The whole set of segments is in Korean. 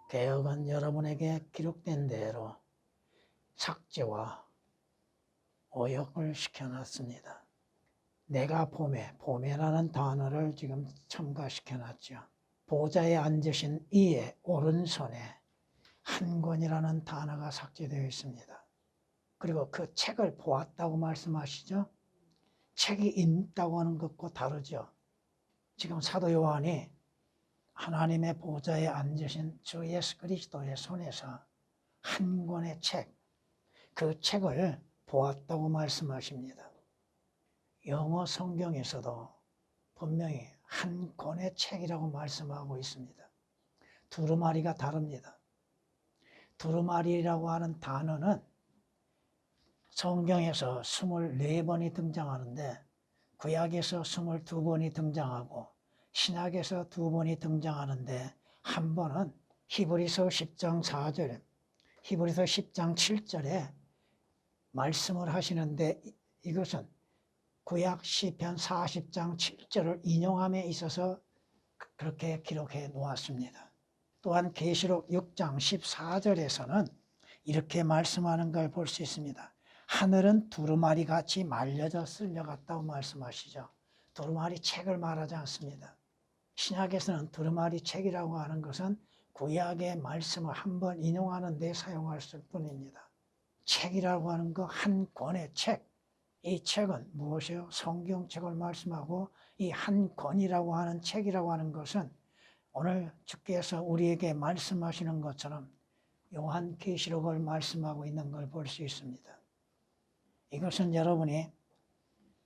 개혁은 여러분에게 기록된 대로 삭제와 오역을 시켜놨습니다. 내가 보매라는 단어를 지금 첨가시켜놨죠. 보좌에 앉으신 이의 오른손에 한 권이라는 단어가 삭제되어 있습니다. 그리고 그 책을 보았다고 말씀하시죠. 책이 있다고 하는 것과 다르죠. 지금 사도 요한이 하나님의 보좌에 앉으신 주 예수 그리스도의 손에서 한 권의 책, 그 책을 보았다고 말씀하십니다. 영어 성경에서도 분명히 한 권의 책이라고 말씀하고 있습니다. 두루마리가 다릅니다. 두루마리라고 하는 단어는 성경에서 24번이 등장하는데 구약에서 22번이 등장하고 신약에서 2번이 등장하는데 한 번은 히브리서 10장 4절, 히브리서 10장 7절에 말씀을 하시는데 이것은 구약 시편 40장 7절을 인용함에 있어서 그렇게 기록해 놓았습니다. 또한 계시록 6장 14절에서는 이렇게 말씀하는 걸 볼 수 있습니다. 하늘은 두루마리 같이 말려져 쓸려갔다고 말씀하시죠. 두루마리 책을 말하지 않습니다. 신약에서는 두루마리 책이라고 하는 것은 구약의 말씀을 한번 인용하는 데 사용할 뿐입니다. 책이라고 하는 거 한 권의 책, 이 책은 무엇이요? 성경책을 말씀하고 이 한 권이라고 하는 책이라고 하는 것은 오늘 주께서 우리에게 말씀하시는 것처럼 요한계시록을 말씀하고 있는 걸 볼 수 있습니다. 이것은 여러분이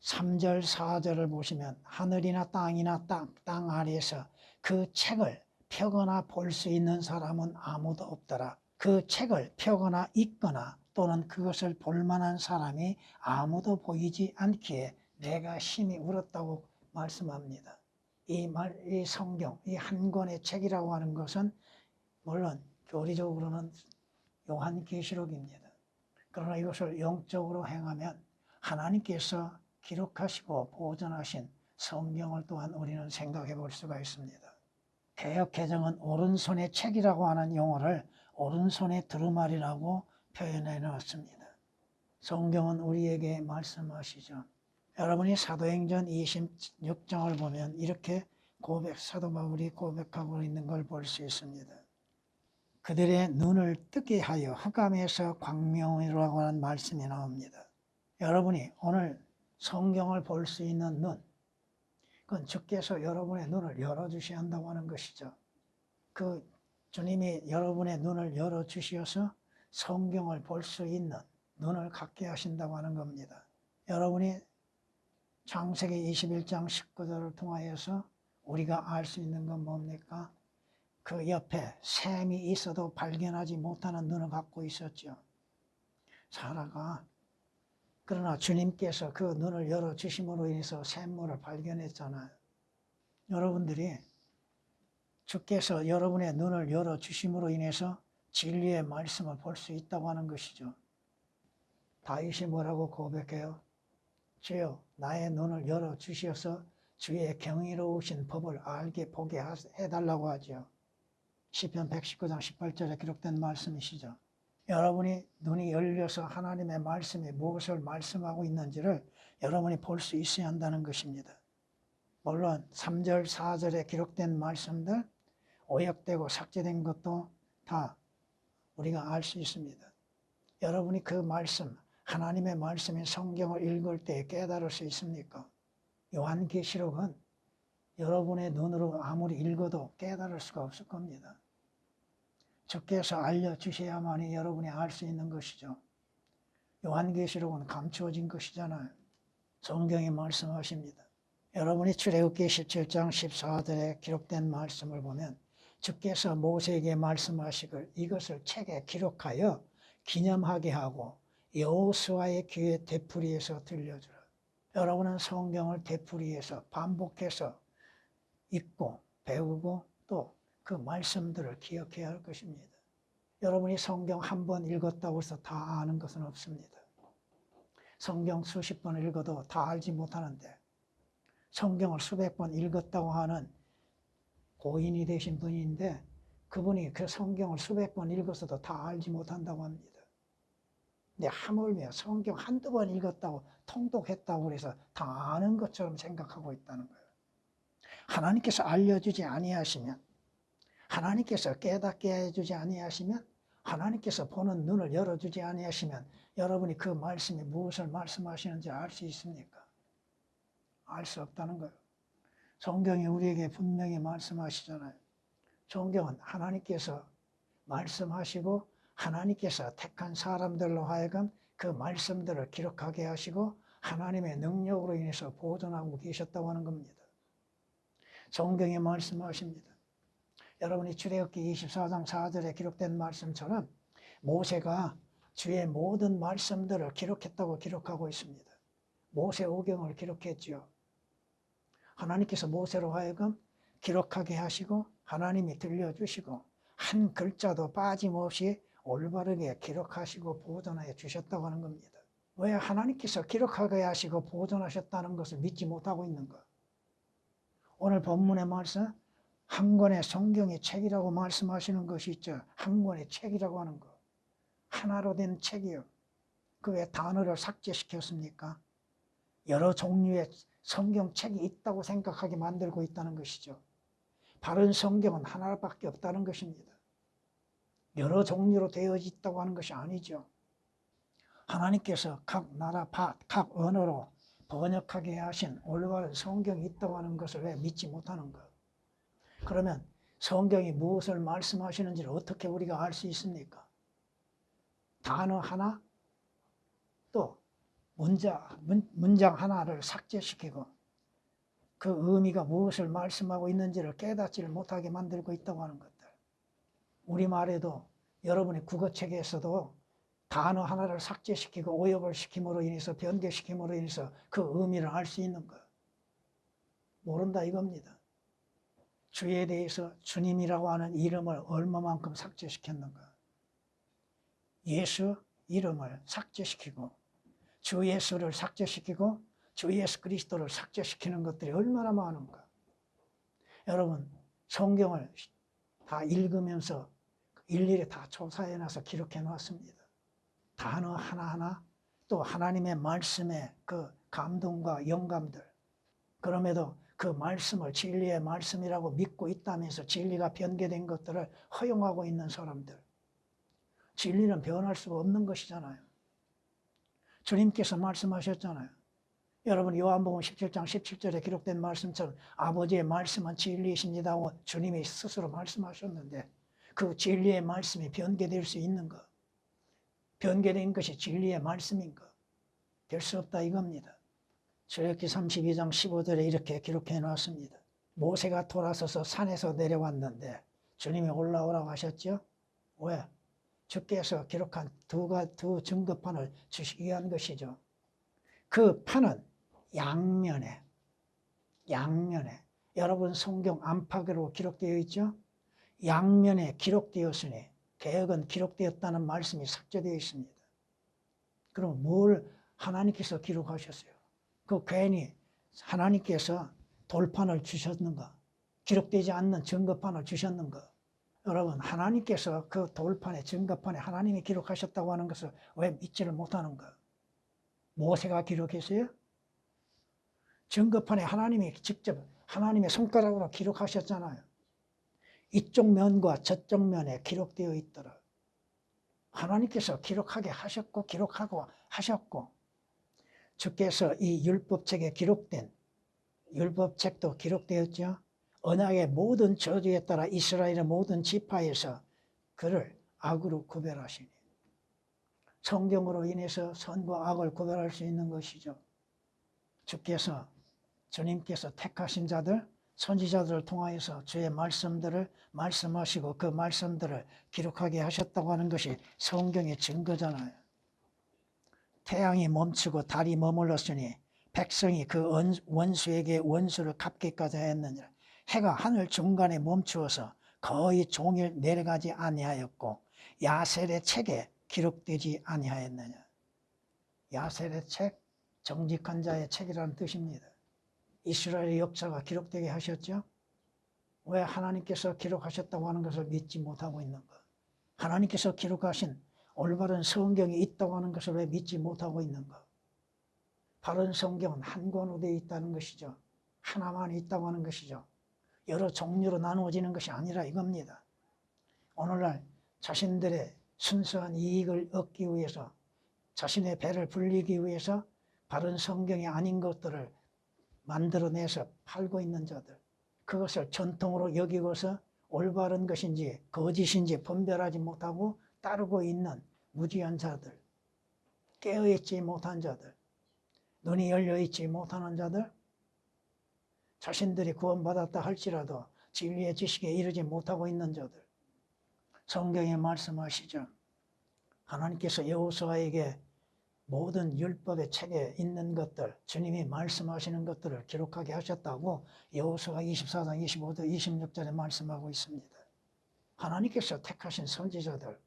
3절, 4절을 보시면 하늘이나 땅이나 땅 아래에서 그 책을 펴거나 볼 수 있는 사람은 아무도 없더라. 그 책을 펴거나 읽거나 또는 그것을 볼 만한 사람이 아무도 보이지 않기에 내가 심히 울었다고 말씀합니다. 이 성경, 이 한 권의 책이라고 하는 것은 물론 교리적으로는 요한계시록입니다. 그러나 이것을 영적으로 행하면 하나님께서 기록하시고 보존하신 성경을 또한 우리는 생각해 볼 수가 있습니다. 개역개정은 오른손의 책이라고 하는 용어를 오른손의 두루마리라고 표현해 놓았습니다. 성경은 우리에게 말씀하시죠. 여러분이 사도행전 26장을 보면 이렇게 사도 바울이 고백하고 있는 걸 볼 수 있습니다. 그들의 눈을 뜨게 하여 흑암에서 광명이라고 하는 말씀이 나옵니다. 여러분이 오늘 성경을 볼 수 있는 눈, 그건 주께서 여러분의 눈을 열어주셔야 한다고 하는 것이죠. 그 주님이 여러분의 눈을 열어주셔서 성경을 볼 수 있는 눈을 갖게 하신다고 하는 겁니다. 여러분이 창세기 21장 19절을 통하여서 우리가 알 수 있는 건 뭡니까? 그 옆에 샘이 있어도 발견하지 못하는 눈을 갖고 있었죠. 사라가. 그러나 주님께서 그 눈을 열어주심으로 인해서 샘물을 발견했잖아요. 여러분들이 주께서 여러분의 눈을 열어주심으로 인해서 진리의 말씀을 볼 수 있다고 하는 것이죠. 다윗이 뭐라고 고백해요? 주여 나의 눈을 열어주셔서 주의 경이로우신 법을 알게 보게 해달라고 하죠. 시편 119장 18절에 기록된 말씀이시죠. 여러분이 눈이 열려서 하나님의 말씀이 무엇을 말씀하고 있는지를 여러분이 볼 수 있어야 한다는 것입니다. 물론 3절, 4절에 기록된 말씀들, 오역되고 삭제된 것도 다 우리가 알 수 있습니다. 여러분이 그 말씀, 하나님의 말씀인 성경을 읽을 때 깨달을 수 있습니까? 요한계시록은 여러분의 눈으로 아무리 읽어도 깨달을 수가 없을 겁니다. 주께서 알려주셔야만이 여러분이 알 수 있는 것이죠. 요한계시록은 감추어진 것이잖아요. 성경이 말씀하십니다. 여러분이 출애굽기 17장 14절에 기록된 말씀을 보면 주께서 모세에게 말씀하시길 이것을 책에 기록하여 기념하게 하고 여호수아의 귀에 되풀이해서 들려주라. 여러분은 성경을 되풀이해서 반복해서 읽고 배우고 또 그 말씀들을 기억해야 할 것입니다. 여러분이 성경 한 번 읽었다고 해서 다 아는 것은 없습니다. 성경 수십 번 읽어도 다 알지 못하는데 성경을 수백 번 읽었다고 하는 고인이 되신 분인데 그분이 그 성경을 수백 번 읽었어도 다 알지 못한다고 합니다. 근데 하물며 성경 한두 번 읽었다고 통독했다고 그래서 다 아는 것처럼 생각하고 있다는 거예요. 하나님께서 알려주지 아니하시면, 하나님께서 깨닫게 해주지 아니하시면, 하나님께서 보는 눈을 열어주지 아니하시면 여러분이 그 말씀이 무엇을 말씀하시는지 알 수 있습니까? 알 수 없다는 거예요. 성경이 우리에게 분명히 말씀하시잖아요. 성경은 하나님께서 말씀하시고 하나님께서 택한 사람들로 하여금 그 말씀들을 기록하게 하시고 하나님의 능력으로 인해서 보존하고 계셨다고 하는 겁니다. 성경에 말씀하십니다. 여러분이 출애굽기 24장 4절에 기록된 말씀처럼 모세가 주의 모든 말씀들을 기록했다고 기록하고 있습니다. 모세 오경을 기록했죠. 하나님께서 모세로 하여금 기록하게 하시고 하나님이 들려주시고 한 글자도 빠짐없이 올바르게 기록하시고 보존해 주셨다고 하는 겁니다. 왜 하나님께서 기록하게 하시고 보존하셨다는 것을 믿지 못하고 있는가? 오늘 본문의 말씀 한 권의 성경의 책이라고 말씀하시는 것이 있죠. 한 권의 책이라고 하는 거. 하나로 된 책이요. 그 왜 단어를 삭제시켰습니까? 여러 종류의 성경책이 있다고 생각하게 만들고 있다는 것이죠. 바른 성경은 하나밖에 없다는 것입니다. 여러 종류로 되어 있다고 하는 것이 아니죠. 하나님께서 각 나라, 각 언어로 번역하게 하신 올바른 성경이 있다고 하는 것을 왜 믿지 못하는가? 그러면 성경이 무엇을 말씀하시는지를 어떻게 우리가 알 수 있습니까? 단어 하나, 또 문장 하나를 삭제시키고 그 의미가 무엇을 말씀하고 있는지를 깨닫지를 못하게 만들고 있다고 하는 것들. 우리말에도 여러분의 국어책에서도 단어 하나를 삭제시키고 오역을 시킴으로 인해서 변개시킴으로 인해서 그 의미를 알 수 있는 것. 모른다 이겁니다. 주에 대해서 주님이라고 하는 이름을 얼마만큼 삭제시켰는가. 예수 이름을 삭제시키고 주 예수를 삭제시키고 주 예수 그리스도를 삭제시키는 것들이 얼마나 많은가. 여러분 성경을 다 읽으면서 일일이 다 조사해놔서 기록해 놨습니다. 단어 하나하나 또 하나님의 말씀의 그 감동과 영감들. 그럼에도 그 말씀을 진리의 말씀이라고 믿고 있다면서 진리가 변개된 것들을 허용하고 있는 사람들. 진리는 변할 수가 없는 것이잖아요. 주님께서 말씀하셨잖아요. 여러분 요한복음 17장 17절에 기록된 말씀처럼 아버지의 말씀은 진리이십니다 하고 주님이 스스로 말씀하셨는데 그 진리의 말씀이 변개될 수 있는가? 변개된 것이 진리의 말씀인가? 될 수 없다 이겁니다. 출애굽기 32장 15절에 이렇게 기록해 놨습니다. 모세가 돌아서서 산에서 내려왔는데 주님이 올라오라고 하셨죠? 왜? 주께서 기록한 두 증거판을 주시기 위한 것이죠. 그 판은 양면에 여러분 성경 안팎으로 기록되어 있죠? 양면에 기록되었으니 개역은 기록되었다는 말씀이 삭제되어 있습니다. 그럼 뭘 하나님께서 기록하셨어요? 그 괜히 하나님께서 돌판을 주셨는가? 기록되지 않는 증거판을 주셨는가? 여러분 하나님께서 그 돌판에 증거판에 하나님이 기록하셨다고 하는 것을 왜 믿지를 못하는가? 모세가 기록했어요? 증거판에 하나님이 직접 하나님의 손가락으로 기록하셨잖아요. 이쪽 면과 저쪽 면에 기록되어 있더라. 하나님께서 기록하게 하셨고 기록하고 하셨고 주께서 이 율법책에 기록된 율법책도 기록되었죠. 언약의 모든 저주에 따라 이스라엘의 모든 지파에서 그를 악으로 구별하시니 성경으로 인해서 선과 악을 구별할 수 있는 것이죠. 주님께서 택하신 자들 선지자들을 통하여서 주의 말씀들을 말씀하시고 그 말씀들을 기록하게 하셨다고 하는 것이 성경의 증거잖아요. 태양이 멈추고 달이 머물렀으니 백성이 그 원수에게 원수를 갚기까지 했느니라. 해가 하늘 중간에 멈추어서 거의 종일 내려가지 아니하였고 야셀의 책에 기록되지 아니하였느냐. 야셀의 책, 정직한 자의 책이라는 뜻입니다. 이스라엘의 역사가 기록되게 하셨죠. 왜 하나님께서 기록하셨다고 하는 것을 믿지 못하고 있는가? 하나님께서 기록하신 올바른 성경이 있다고 하는 것을 왜 믿지 못하고 있는가? 바른 성경은 한 권으로 되어 있다는 것이죠. 하나만 있다고 하는 것이죠. 여러 종류로 나누어지는 것이 아니라 이겁니다. 오늘날 자신들의 순수한 이익을 얻기 위해서, 자신의 배를 불리기 위해서 바른 성경이 아닌 것들을 만들어내서 팔고 있는 자들, 그것을 전통으로 여기고서 올바른 것인지 거짓인지 분별하지 못하고 따르고 있는 무지한 자들, 깨어있지 못한 자들, 눈이 열려있지 못하는 자들, 자신들이 구원받았다 할지라도 진리의 지식에 이르지 못하고 있는 자들, 성경에 말씀하시죠. 하나님께서 여호수아에게 모든 율법의 책에 있는 것들, 주님이 말씀하시는 것들을 기록하게 하셨다고 여호수아 24장 25절 26절에 말씀하고 있습니다. 하나님께서 택하신 선지자들,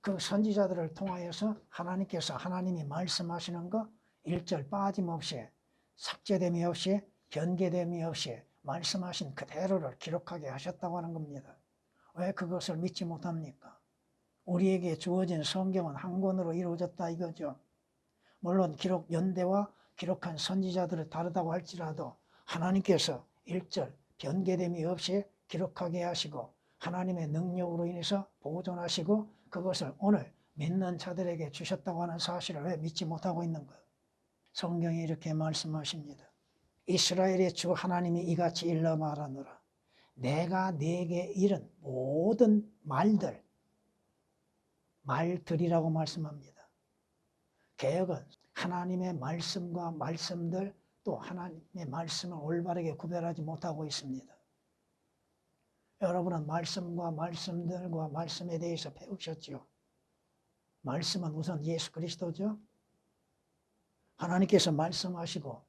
그 선지자들을 통하여서 하나님께서 하나님이 말씀하시는 것 1절 빠짐없이, 삭제됨이 없이, 변개됨이 없이 말씀하신 그대로를 기록하게 하셨다고 하는 겁니다. 왜 그것을 믿지 못합니까? 우리에게 주어진 성경은 한 권으로 이루어졌다 이거죠. 물론 기록 연대와 기록한 선지자들을 다르다고 할지라도 하나님께서 1절 변개됨이 없이 기록하게 하시고 하나님의 능력으로 인해서 보존하시고 그것을 오늘 믿는 자들에게 주셨다고 하는 사실을 왜 믿지 못하고 있는가? 성경이 이렇게 말씀하십니다. 이스라엘의 주 하나님이 이같이 일러 말하노라. 내가 네게 이른 모든 말들이라고 말씀합니다. 개역은 하나님의 말씀과 말씀들, 또 하나님의 말씀을 올바르게 구별하지 못하고 있습니다. 여러분은 말씀과 말씀들과 말씀에 대해서 배우셨죠? 말씀은 우선 예수 그리스도죠. 하나님께서 말씀하시고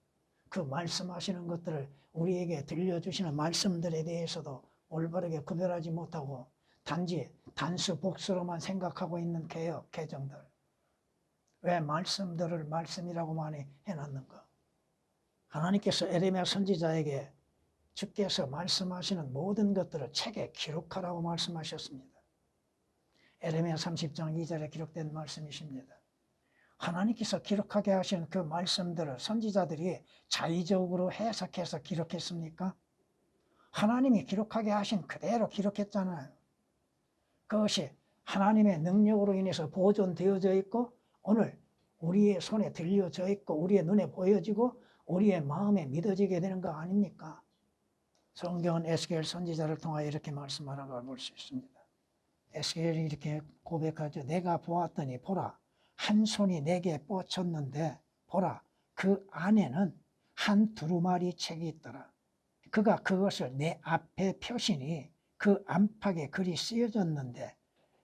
그 말씀하시는 것들을 우리에게 들려주시는 말씀들에 대해서도 올바르게 구별하지 못하고 단지 단수 복수로만 생각하고 있는 개역, 개정들. 왜 말씀들을 말씀이라고 많이 해놨는가? 하나님께서 에레미야 선지자에게 주께서 말씀하시는 모든 것들을 책에 기록하라고 말씀하셨습니다. 에레미야 30장 2절에 기록된 말씀이십니다. 하나님께서 기록하게 하신 그 말씀들을 선지자들이 자의적으로 해석해서 기록했습니까? 하나님이 기록하게 하신 그대로 기록했잖아요. 그것이 하나님의 능력으로 인해서 보존되어져 있고 오늘 우리의 손에 들려져 있고 우리의 눈에 보여지고 우리의 마음에 믿어지게 되는 거 아닙니까? 성경은 에스겔 선지자를 통하여 이렇게 말씀하는 걸 볼 수 있습니다. 에스겔이 이렇게 고백하죠. 내가 보았더니 보라, 한 손이 내게 뻗쳤는데 보라, 그 안에는 한 두루마리 책이 있더라. 그가 그것을 내 앞에 펴시니 그 안팎에 글이 쓰여졌는데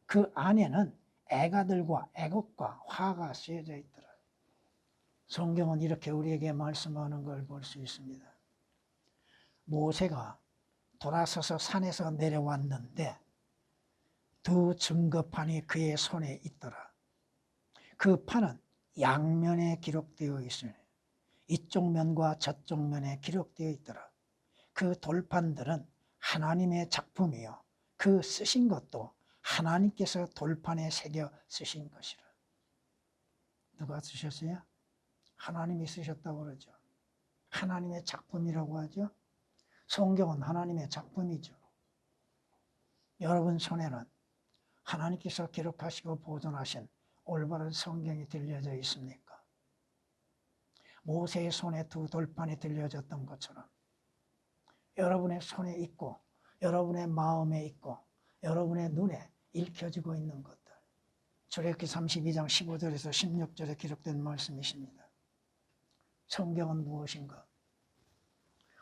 그 안에는 애가들과 애곡과 화가 쓰여져 있더라. 성경은 이렇게 우리에게 말씀하는 걸 볼 수 있습니다. 모세가 돌아서서 산에서 내려왔는데 두 증거판이 그의 손에 있더라. 그 판은 양면에 기록되어 있으니 이쪽 면과 저쪽 면에 기록되어 있더라. 그 돌판들은 하나님의 작품이요 그 쓰신 것도 하나님께서 돌판에 새겨 쓰신 것이라. 누가 쓰셨어요? 하나님이 쓰셨다고 그러죠. 하나님의 작품이라고 하죠. 성경은 하나님의 작품이죠. 여러분 손에는 하나님께서 기록하시고 보존하신 올바른 성경이 들려져 있습니까? 모세의 손에 두 돌판이 들려졌던 것처럼 여러분의 손에 있고 여러분의 마음에 있고 여러분의 눈에 읽혀지고 있는 것들. 출애굽기 32장 15절에서 16절에 기록된 말씀이십니다. 성경은 무엇인가?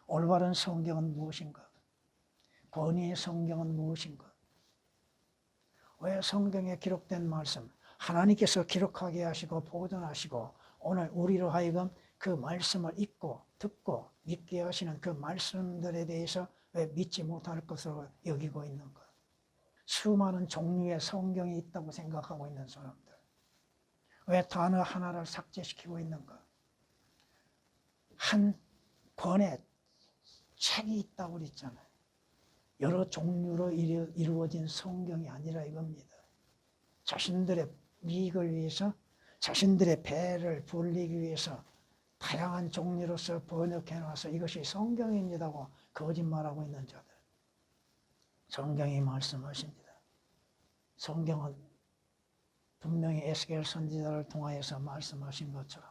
올바른 성경은 무엇인가? 권위의 성경은 무엇인가? 왜 성경에 기록된 말씀, 하나님께서 기록하게 하시고 보존하시고 오늘 우리로 하여금 그 말씀을 읽고 듣고 믿게 하시는 그 말씀들에 대해서 왜 믿지 못할 것으로 여기고 있는가? 수많은 종류의 성경이 있다고 생각하고 있는 사람들. 왜 단어 하나를 삭제시키고 있는가? 한 권의 책이 있다고 그랬잖아요. 여러 종류로 이루어진 성경이 아니라 이겁니다. 자신들의 이익을 위해서, 자신들의 배를 불리기 위해서 다양한 종류로서 번역해놔서 이것이 성경입니다고 거짓말하고 있는 자들. 성경이 말씀하십니다. 성경은 분명히 에스겔 선지자를 통하여서 말씀하신 것처럼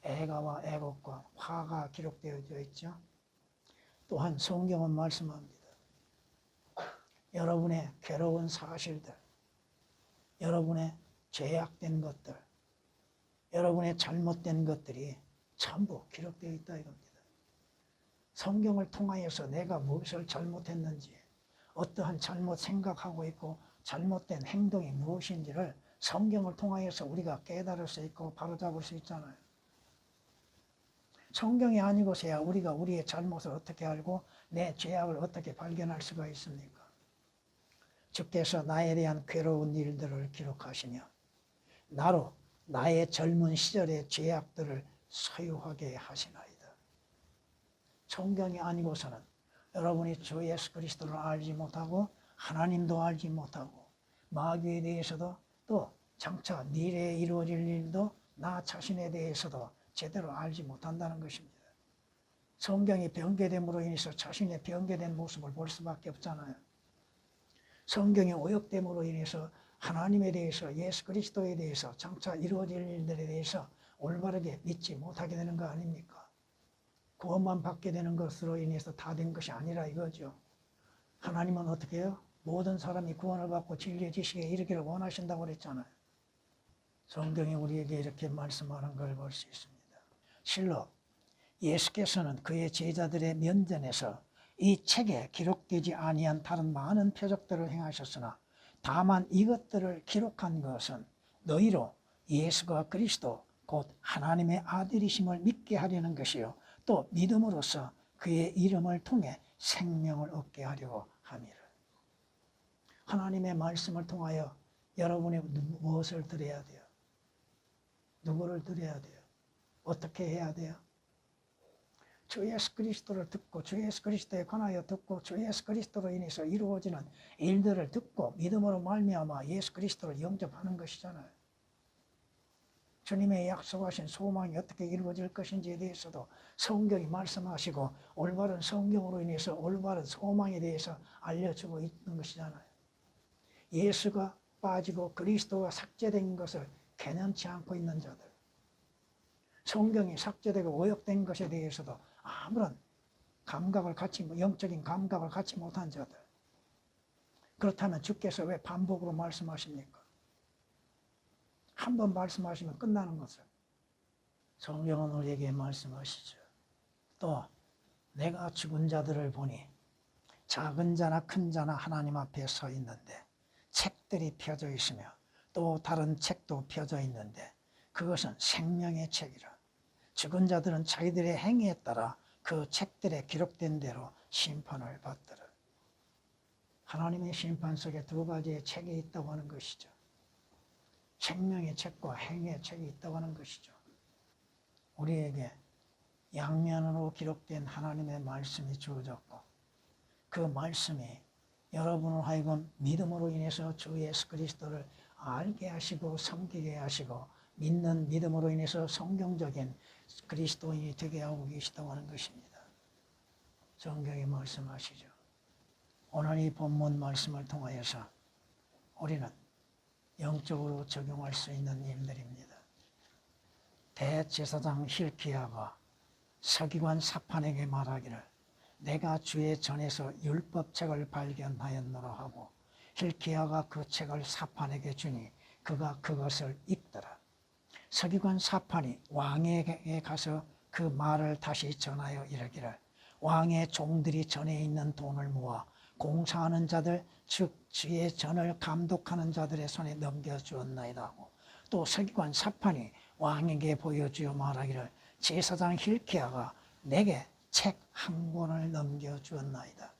애가와 애곡과 화가 기록되어져 있죠. 또한 성경은 말씀합니다. 여러분의 괴로운 사실들, 여러분의 죄악된 것들, 여러분의 잘못된 것들이 전부 기록되어 있다 이겁니다. 성경을 통하여서 내가 무엇을 잘못했는지, 어떠한 잘못 생각하고 있고 잘못된 행동이 무엇인지를 성경을 통하여서 우리가 깨달을 수 있고 바로잡을 수 있잖아요. 성경이 아니고서야 우리가 우리의 잘못을 어떻게 알고 내 죄악을 어떻게 발견할 수가 있습니까? 주께서 나에 대한 괴로운 일들을 기록하시며 나로 나의 젊은 시절의 죄악들을 소유하게 하시나이다. 성경이 아니고서는 여러분이 주 예수 그리스도를 알지 못하고 하나님도 알지 못하고 마귀에 대해서도 또 장차 미래에 이루어질 일도 나 자신에 대해서도 제대로 알지 못한다는 것입니다. 성경이 변개됨으로 인해서 자신의 변개된 모습을 볼 수밖에 없잖아요. 성경이 오역됨으로 인해서 하나님에 대해서 예수 그리스도에 대해서 장차 이루어질 일들에 대해서 올바르게 믿지 못하게 되는 거 아닙니까? 구원만 받게 되는 것으로 인해서 다 된 것이 아니라 이거죠. 하나님은 어떻게 해요? 모든 사람이 구원을 받고 진리의 지식에 이르기를 원하신다고 그랬잖아요. 성경이 우리에게 이렇게 말씀하는 걸 볼 수 있습니다. 실로 예수께서는 그의 제자들의 면전에서 이 책에 기록되지 아니한 다른 많은 표적들을 행하셨으나 다만 이것들을 기록한 것은 너희로 예수가 그리스도 곧 하나님의 아들이심을 믿게 하려는 것이요 또 믿음으로써 그의 이름을 통해 생명을 얻게 하려고 함이라. 하나님의 말씀을 통하여 여러분이 무엇을 드려야 돼요? 누구를 드려야 돼요? 어떻게 해야 돼요? 주 예수 그리스도를 듣고 주 예수 그리스도에 관하여 듣고 주 예수 그리스도로 인해서 이루어지는 일들을 듣고 믿음으로 말미암아 예수 그리스도를 영접하는 것이잖아요. 주님의 약속하신 소망이 어떻게 이루어질 것인지에 대해서도 성경이 말씀하시고 올바른 성경으로 인해서 올바른 소망에 대해서 알려주고 있는 것이잖아요. 예수가 빠지고 그리스도가 삭제된 것을 개념치 않고 있는 자들, 성경이 삭제되고 오역된 것에 대해서도 아무런 감각을 갖지, 영적인 감각을 갖지 못한 자들. 그렇다면 주께서 왜 반복으로 말씀하십니까? 한 번 말씀하시면 끝나는 것을 성경은 우리에게 말씀하시죠. 또 내가 죽은 자들을 보니 작은 자나 큰 자나 하나님 앞에 서 있는데 책들이 펴져 있으며 또 다른 책도 펴져 있는데 그것은 생명의 책이라. 죽은 자들은 자기들의 행위에 따라 그 책들에 기록된 대로 심판을 받더라. 하나님의 심판 속에 두 가지의 책이 있다고 하는 것이죠. 생명의 책과 행위의 책이 있다고 하는 것이죠. 우리에게 양면으로 기록된 하나님의 말씀이 주어졌고 그 말씀이 여러분을 하여금 믿음으로 인해서 주 예수 그리스도를 알게 하시고 섬기게 하시고 믿는 믿음으로 인해서 성경적인 그리스도인이 되게 하고 계시다고 하는 것입니다. 성경이 말씀하시죠. 오늘 이 본문 말씀을 통하여서 우리는 영적으로 적용할 수 있는 일들입니다. 대제사장 hilki야가 서기관 사판에게 말하기를 내가 주의 전에서 율법책을 발견하였노라 하고 hilki야가 그 책을 사판에게 주니 그가 그것을 읽더라. 서기관 사판이 왕에게 가서 그 말을 다시 전하여 이르기를 왕의 종들이 전에 있는 돈을 모아 공사하는 자들 즉 주의 전을 감독하는 자들의 손에 넘겨주었나이다 하고 또 서기관 사판이 왕에게 보여주어 말하기를 제사장 hilki야가 내게 책 한 권을 넘겨주었나이다.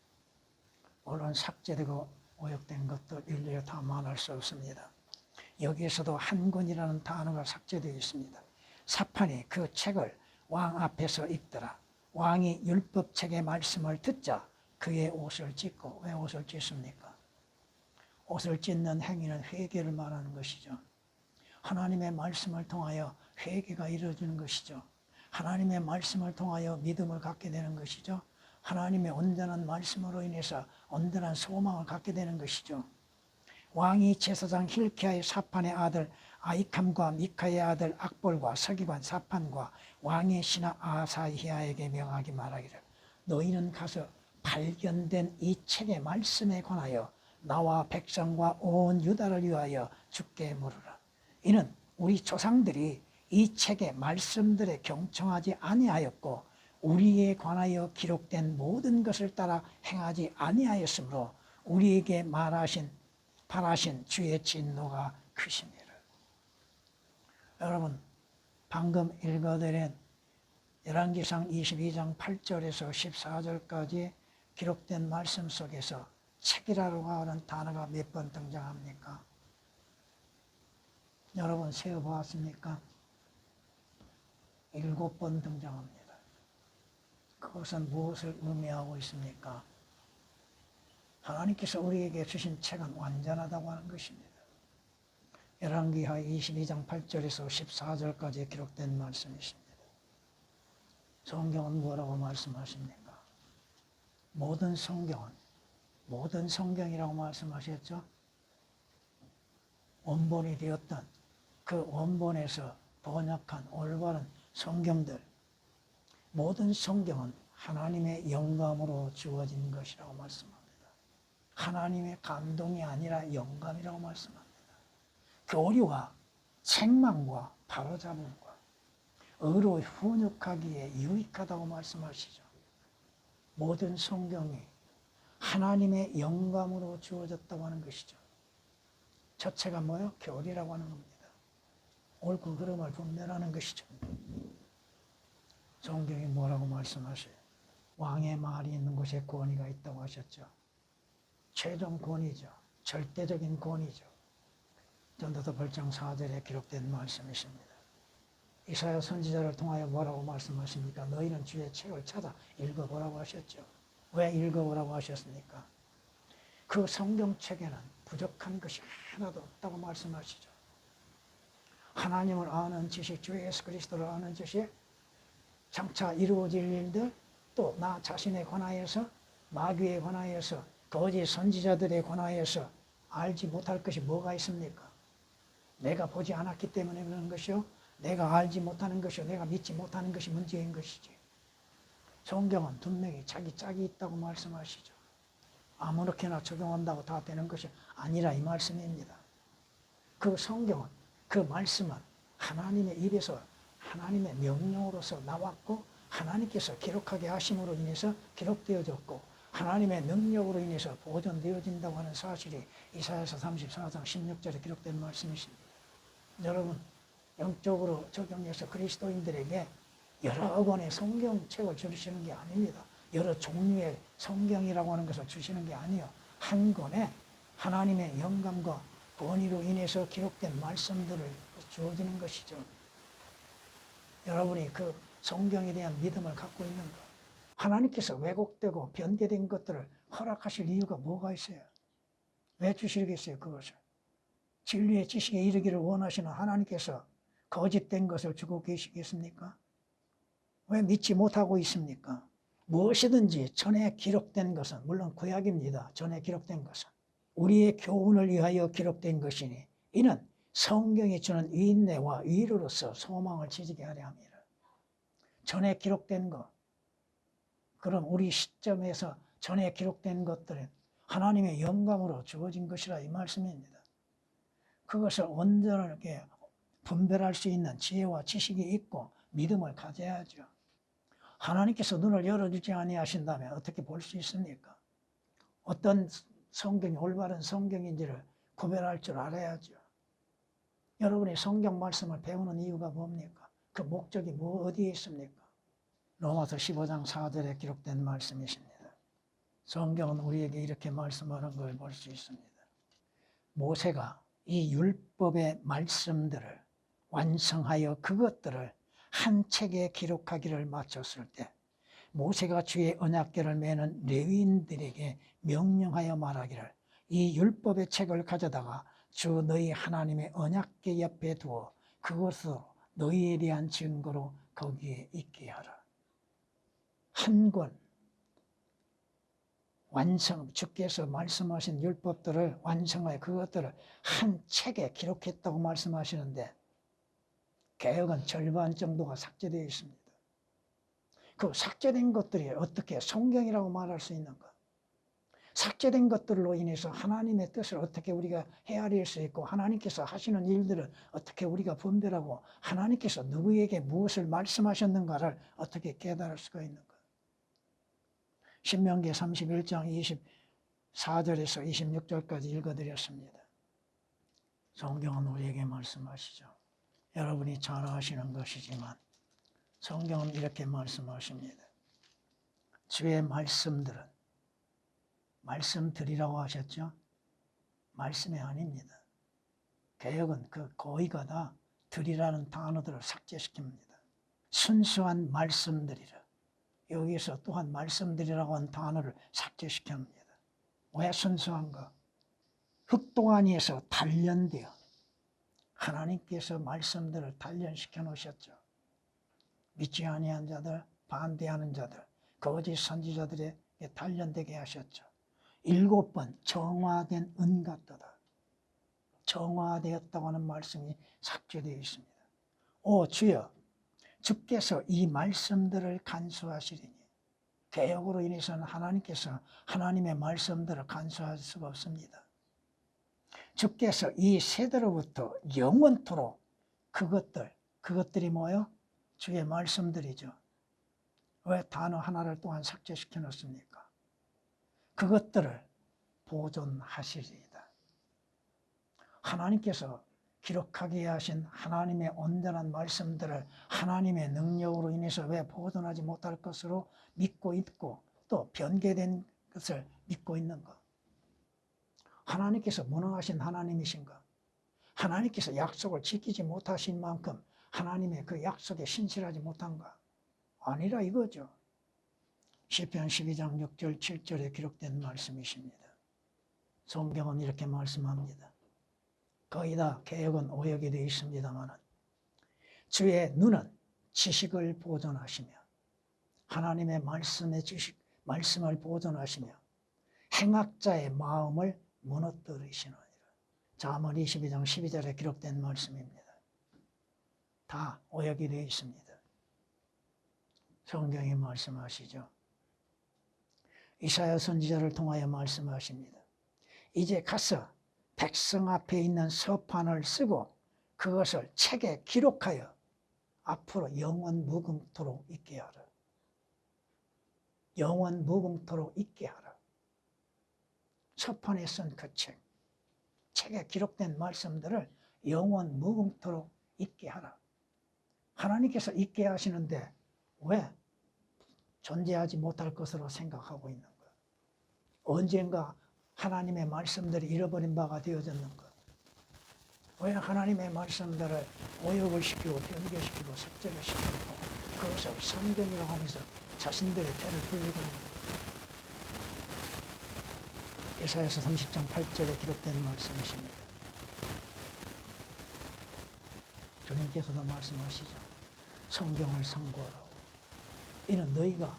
물론 삭제되고 오역된 것도 일일이 다 말할 수 없습니다. 여기에서도 한 권이라는 단어가 삭제되어 있습니다. 사판이 그 책을 왕 앞에서 읽더라. 왕이 율법책의 말씀을 듣자 그의 옷을 찢고, 왜 옷을 찢습니까? 옷을 찢는 행위는 회개를 말하는 것이죠. 하나님의 말씀을 통하여 회개가 이루어지는 것이죠. 하나님의 말씀을 통하여 믿음을 갖게 되는 것이죠. 하나님의 온전한 말씀으로 인해서 온전한 소망을 갖게 되는 것이죠. 왕이 제사장 힐키야의 사판의 아들 아이캄과 미카의 아들 악볼과 서기관 사판과 왕의 신하 아사히야에게 명하게 말하기를, 너희는 가서 발견된 이 책의 말씀에 관하여 나와 백성과 온 유다를 위하여 주께 물으라. 이는 우리 조상들이 이 책의 말씀들에 경청하지 아니하였고 우리에 관하여 기록된 모든 것을 따라 행하지 아니하였으므로 우리에게 바라신 주의 진노가 크심이라. 여러분, 방금 읽어드린 열왕기상 22장 8절에서 14절까지 기록된 말씀 속에서 책이라고 하는 단어가 몇 번 등장합니까? 여러분 세어보았습니까? 7번 등장합니다. 그것은 무엇을 의미하고 있습니까? 하나님께서 우리에게 주신 책은 완전하다고 하는 것입니다. 열왕기하 22장 8절에서 14절까지 기록된 말씀이십니다. 성경은 뭐라고 말씀하십니까? 모든 성경이라고 말씀하셨죠? 원본이 되었던 그 원본에서 번역한 올바른 성경들, 모든 성경은 하나님의 영감으로 주어진 것이라고 말씀합니다. 하나님의 감동이 아니라 영감이라고 말씀합니다. 교리와 책망과 바로잡음과 의로 훈육하기에 유익하다고 말씀하시죠. 모든 성경이 하나님의 영감으로 주어졌다고 하는 것이죠. 저체가 뭐예요? 교리라고 하는 겁니다. 옳고 그름을 분별하는 것이죠. 성경이 뭐라고 말씀하세요? 왕의 말이 있는 곳에 권위가 있다고 하셨죠. 최종 권위죠. 절대적인 권위죠. 전도서 8장 4절에 기록된 말씀이십니다. 이사야 선지자를 통하여 뭐라고 말씀하십니까? 너희는 주의 책을 찾아 읽어보라고 하셨죠. 왜 읽어보라고 하셨습니까? 그 성경책에는 부족한 것이 하나도 없다고 말씀하시죠. 하나님을 아는 지식, 주 예수 그리스도를 아는 지식, 장차 이루어질 일들, 또 나 자신에 관하여서, 마귀에 관하여서, 거짓 선지자들에 관하여서 알지 못할 것이 뭐가 있습니까? 내가 보지 않았기 때문에 그런 것이요, 내가 알지 못하는 것이요, 내가 믿지 못하는 것이 문제인 것이지. 성경은 분명히 자기 짝이 있다고 말씀하시죠. 아무렇게나 적용한다고 다 되는 것이 아니라 이 말씀입니다. 그 성경은, 그 말씀은 하나님의 입에서 하나님의 명령으로서 나왔고 하나님께서 기록하게 하심으로 인해서 기록되어졌고 하나님의 능력으로 인해서 보존되어진다고 하는 사실이 이사야서 34장 16절에 기록된 말씀이십니다. 여러분, 영적으로 적용해서 그리스도인들에게 여러 권의 성경책을 주시는 게 아닙니다. 여러 종류의 성경이라고 하는 것을 주시는 게 아니에요. 한 권에 하나님의 영감과 권위로 인해서 기록된 말씀들을 주어지는 것이죠. 여러분이 그 성경에 대한 믿음을 갖고 있는 것, 하나님께서 왜곡되고 변개된 것들을 허락하실 이유가 뭐가 있어요? 왜 주시겠어요, 그것을? 진리의 지식에 이르기를 원하시는 하나님께서 거짓된 것을 주고 계시겠습니까? 왜 믿지 못하고 있습니까? 무엇이든지 전에 기록된 것은, 물론 구약입니다. 전에 기록된 것은 우리의 교훈을 위하여 기록된 것이니 이는 성경이 주는 인내와 위로로서 소망을 지지게 하려 합니다. 전에 기록된 것, 그럼 우리 시점에서 전에 기록된 것들은 하나님의 영감으로 주어진 것이라 이 말씀입니다. 그것을 온전하게 분별할 수 있는 지혜와 지식이 있고 믿음을 가져야죠. 하나님께서 눈을 열어주지 아니하신다면 어떻게 볼 수 있습니까? 어떤 성경이 올바른 성경인지를 구별할 줄 알아야죠. 여러분이 성경 말씀을 배우는 이유가 뭡니까? 그 목적이 어디에 있습니까? 로마서 15장 4절에 기록된 말씀이십니다. 성경은 우리에게 이렇게 말씀하는 걸 볼 수 있습니다. 모세가 이 율법의 말씀들을 완성하여 그것들을 한 책에 기록하기를 마쳤을 때 모세가 주의 언약궤를 매는 레위인들에게 명령하여 말하기를 이 율법의 책을 가져다가 주 너희 하나님의 언약궤 옆에 두어 그것으로 너희에 대한 증거로 거기에 있게 하라. 한 권 완성, 주께서 말씀하신 율법들을 완성하여 그것들을 한 책에 기록했다고 말씀하시는데 개역은 절반 정도가 삭제되어 있습니다. 그 삭제된 것들이 어떻게 성경이라고 말할 수 있는가? 삭제된 것들로 인해서 하나님의 뜻을 어떻게 우리가 헤아릴 수 있고 하나님께서 하시는 일들을 어떻게 우리가 분별하고 하나님께서 누구에게 무엇을 말씀하셨는가를 어떻게 깨달을 수가 있는가? 신명기 31장 24절에서 26절까지 읽어드렸습니다. 성경은 우리에게 말씀하시죠. 여러분이 잘 아시는 것이지만 성경은 이렇게 말씀하십니다. 주의 말씀들은 말씀들이라고 하셨죠? 말씀이 아닙니다. 개역은 그 거의가 다 들이라는 단어들을 삭제시킵니다. 순수한 말씀들이라. 여기서 또한 말씀들이라고 한 단어를 삭제시킵니다. 왜 순수한가? 흑동안에서 단련되어 하나님께서 말씀들을 단련시켜 놓으셨죠. 믿지 아니한 자들, 반대하는 자들, 거짓 선지자들에게 단련되게 하셨죠. 7번 정화된 은 같도다. 정화되었다고 하는 말씀이 삭제되어 있습니다. 오 주여, 주께서 이 말씀들을 간수하시리니. 개역으로 인해서는 하나님께서 하나님의 말씀들을 간수할 수가 없습니다. 주께서 이 세대로부터 영원토록 그것들이 뭐예요? 주의 말씀들이죠. 왜 단어 하나를 또한 삭제시켜 놓습니까? 그것들을 보존하시리이다. 하나님께서 기록하게 하신 하나님의 온전한 말씀들을 하나님의 능력으로 인해서 왜 보존하지 못할 것으로 믿고 있고 또 변개된 것을 믿고 있는가? 하나님께서 무능하신 하나님이신가? 하나님께서 약속을 지키지 못하신 만큼 하나님의 그 약속에 신실하지 못한가? 아니라 이거죠. 시편 12장 6절 7절에 기록된 말씀이십니다. 성경은 이렇게 말씀합니다. 거의 다 개역은 오역이 되어 있습니다만 주의 눈은 지식을 보존하시며 하나님의 말씀을 보존하시며 행악자의 마음을 무너뜨리시느니라. 잠언 22장 12절에 기록된 말씀입니다. 다 오역이 되어 있습니다. 성경이 말씀하시죠. 이사야 선지자를 통하여 말씀하십니다. 이제 가서 백성 앞에 있는 서판을 쓰고 그것을 책에 기록하여 앞으로 영원 무궁토록 있게 하라. 영원 무궁토록 있게 하라. 서판에 쓴 그 책에 기록된 말씀들을 영원 무궁토록 있게 하라. 하나님께서 있게 하시는데 왜 존재하지 못할 것으로 생각하고 있는가? 언젠가 하나님의 말씀들이 잃어버린 바가 되어졌는가? 왜 하나님의 말씀들을 오역을 시키고 변개시키고 삭제를 시키고 그것을 성경이라고 하면서 자신들의 패를 불리고 있는가? 이사야서 30장 8절에 기록된 말씀이십니다. 주님께서도 말씀하시죠. 성경을 상고하라고. 이는 너희가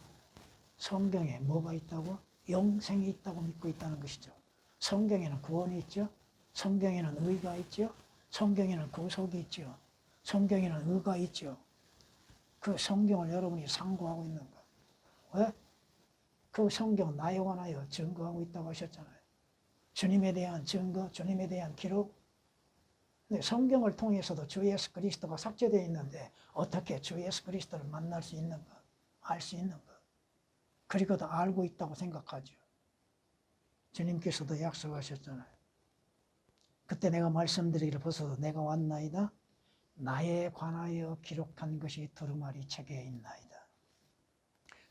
성경에 뭐가 있다고? 영생이 있다고 믿고 있다는 것이죠. 성경에는 구원이 있죠. 성경에는 의가 있죠. 성경에는 구속이 있죠. 성경에는 의가 있죠. 그 성경을 여러분이 상고하고 있는가? 왜? 그 성경 나에 관하여 증거하고 있다고 하셨잖아요. 주님에 대한 증거, 주님에 대한 기록. 근데 성경을 통해서도 주 예수 그리스도가 삭제되어 있는데 어떻게 주 예수 그리스도를 만날 수 있는가? 알 수 있는가? 그리고도 알고 있다고 생각하죠. 주님께서도 약속하셨잖아요. 그때 내가 말씀드리기를 벌써 내가 왔나이다. 나에 관하여 기록한 것이 두루마리 책에 있나이다.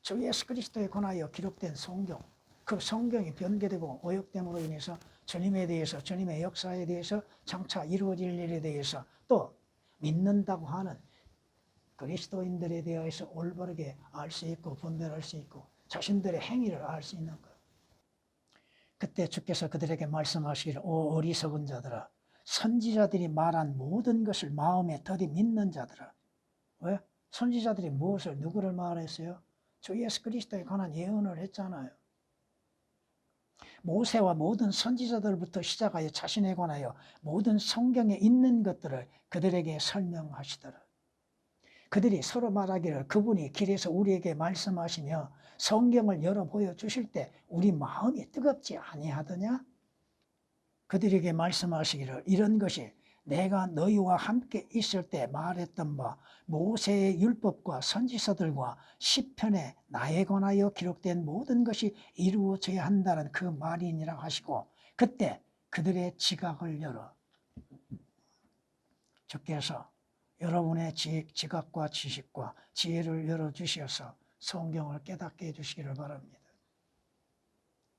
주 예수 그리스도에 관하여 기록된 성경, 그 성경이 변개되고 오역됨으로 인해서 주님에 대해서, 주님의 역사에 대해서, 장차 이루어질 일에 대해서 또 믿는다고 하는 그리스도인들에 대해서 올바르게 알 수 있고 분별할 수 있고 자신들의 행위를 알 수 있는 거예요. 그때 주께서 그들에게 말씀하시기를 오 어리석은 자들아 선지자들이 말한 모든 것을 마음에 더디 믿는 자들아. 왜? 선지자들이 무엇을 누구를 말했어요? 주 예수 그리스도에 관한 예언을 했잖아요. 모세와 모든 선지자들부터 시작하여 자신에 관하여 모든 성경에 있는 것들을 그들에게 설명하시더라. 그들이 서로 말하기를 그분이 길에서 우리에게 말씀하시며 성경을 열어 보여주실 때 우리 마음이 뜨겁지 아니하더냐? 그들에게 말씀하시기를 이런 것이 내가 너희와 함께 있을 때 말했던 바 모세의 율법과 선지서들과 시편에 나에 관하여 기록된 모든 것이 이루어져야 한다는 그 말이니라 하시고 그때 그들의 지각을 열어 주께서 여러분의 지각과 지식과 지혜를 열어주셔서 성경을 깨닫게 해주시기를 바랍니다.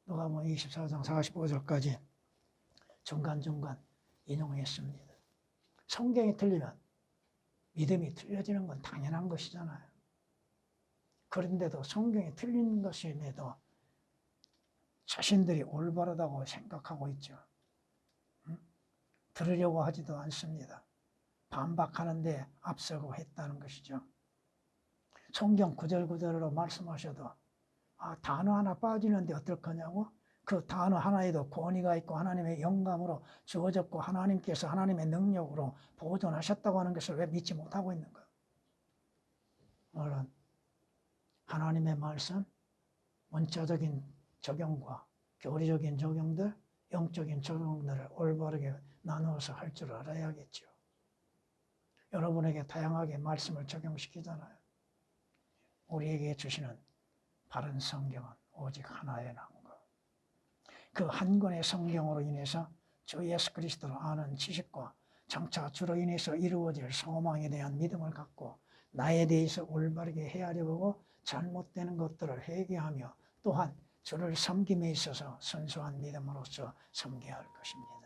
누가복음 24장 45절까지 중간중간 인용했습니다. 성경이 틀리면 믿음이 틀려지는 건 당연한 것이잖아요. 그런데도 성경이 틀린 것임에도 자신들이 올바르다고 생각하고 있죠. 들으려고 하지도 않습니다. 반박하는데 앞서고 했다는 것이죠. 성경 구절구절로 말씀하셔도 단어 하나 빠지는데 어떨 거냐고? 그 단어 하나에도 권위가 있고 하나님의 영감으로 주어졌고 하나님께서 하나님의 능력으로 보존하셨다고 하는 것을 왜 믿지 못하고 있는가? 물론 하나님의 말씀, 원자적인 적용과 교리적인 적용들, 영적인 적용들을 올바르게 나누어서 할 줄 알아야겠죠. 여러분에게 다양하게 말씀을 적용시키잖아요. 우리에게 주시는 바른 성경은 오직 하나의 난 것. 그 한 권의 성경으로 인해서 주 예수 그리스도를 아는 지식과 장차 주로 인해서 이루어질 소망에 대한 믿음을 갖고 나에 대해서 올바르게 헤아려보고 잘못되는 것들을 회개하며 또한 주를 섬김에 있어서 순수한 믿음으로써 섬겨야 할 것입니다.